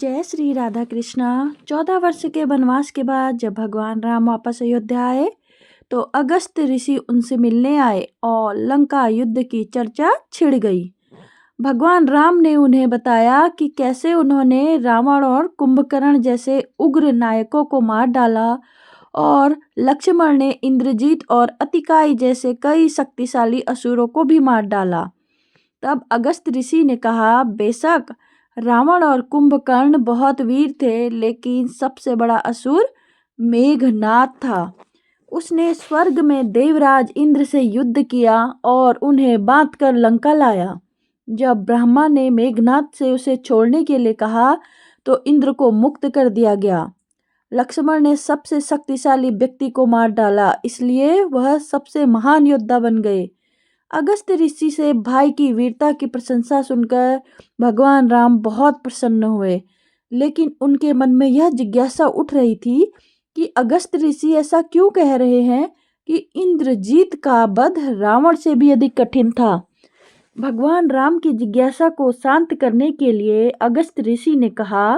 जय श्री राधा कृष्णा। 14 वर्ष के वनवास के बाद जब भगवान राम वापस अयोध्या आए तो अगस्त ऋषि उनसे मिलने आए और लंका युद्ध की चर्चा छिड़ गई। भगवान राम ने उन्हें बताया कि कैसे उन्होंने रावण और कुंभकर्ण जैसे उग्र नायकों को मार डाला और लक्ष्मण ने इंद्रजीत और अतिकाय जैसे कई शक्तिशाली असुरों को भी मार डाला। तब अगस्त ऋषि ने कहा, बेशक रावण और कुंभकर्ण बहुत वीर थे, लेकिन सबसे बड़ा असुर मेघनाद था। उसने स्वर्ग में देवराज इंद्र से युद्ध किया और उन्हें बांध कर लंका लाया। जब ब्रह्मा ने मेघनाद से उसे छोड़ने के लिए कहा तो इंद्र को मुक्त कर दिया गया। लक्ष्मण ने सबसे शक्तिशाली व्यक्ति को मार डाला, इसलिए वह सबसे महान योद्धा बन गए। अगस्त ऋषि से भाई की वीरता की प्रशंसा सुनकर भगवान राम बहुत प्रसन्न हुए, लेकिन उनके मन में यह जिज्ञासा उठ रही थी कि अगस्त ऋषि ऐसा क्यों कह रहे हैं कि इंद्रजीत का वध रावण से भी अधिक कठिन था। भगवान राम की जिज्ञासा को शांत करने के लिए अगस्त ऋषि ने कहा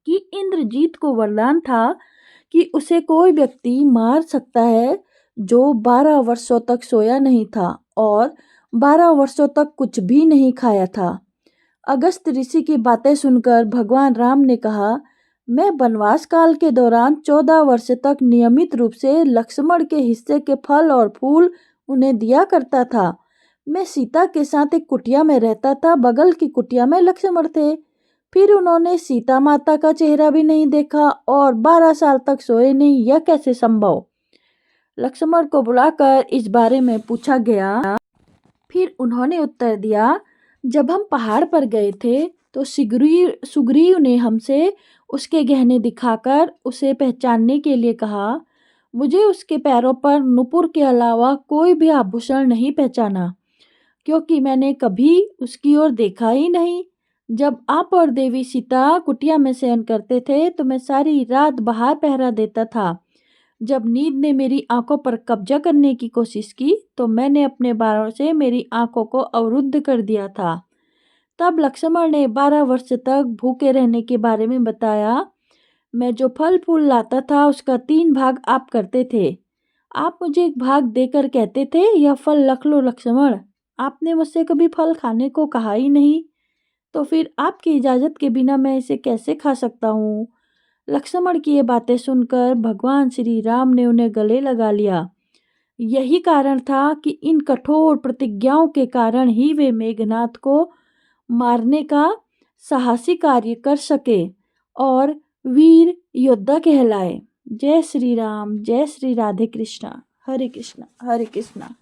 कि इंद्रजीत को वरदान था कि उसे कोई व्यक्ति मार सकता है जो 12 वर्षों तक सोया नहीं था और 12 वर्षों तक कुछ भी नहीं खाया था। अगस्त ऋषि की बातें सुनकर भगवान राम ने कहा, मैं वनवास काल के दौरान 14 वर्ष तक नियमित रूप से लक्ष्मण के हिस्से के फल और फूल उन्हें दिया करता था। मैं सीता के साथ एक कुटिया में रहता था, बगल की कुटिया में लक्ष्मण थे। फिर उन्होंने सीता माता का चेहरा भी नहीं देखा और 12 साल तक सोए नहीं, यह कैसे संभव। लक्ष्मण को बुलाकर इस बारे में पूछा गया। फिर उन्होंने उत्तर दिया, जब हम पहाड़ पर गए थे तो सुग्रीव ने हमसे उसके गहने दिखाकर उसे पहचानने के लिए कहा। मुझे उसके पैरों पर नुपुर के अलावा कोई भी आभूषण नहीं पहचाना, क्योंकि मैंने कभी उसकी ओर देखा ही नहीं। जब आप और देवी सीता कुटिया में शयन करते थे तो मैं सारी रात बाहर पहरा देता था। जब नींद ने मेरी आंखों पर कब्जा करने की कोशिश की तो मैंने अपने बालों से मेरी आंखों को अवरुद्ध कर दिया था। तब लक्ष्मण ने 12 वर्ष तक भूखे रहने के बारे में बताया। मैं जो फल फूल लाता था उसका 3 भाग आप करते थे। आप मुझे एक भाग देकर कहते थे, यह फल रख लो लक्ष्मण। आपने मुझसे कभी फल खाने को कहा ही नहीं, तो फिर आपकी इजाज़त के बिना मैं इसे कैसे खा सकता हूँ। लक्ष्मण की ये बातें सुनकर भगवान श्री राम ने उन्हें गले लगा लिया। यही कारण था कि इन कठोर प्रतिज्ञाओं के कारण ही वे मेघनाद को मारने का साहसी कार्य कर सके और वीर योद्धा कहलाए। जय श्री राम, जय श्री राधे कृष्णा। हरे कृष्णा हरे कृष्णा।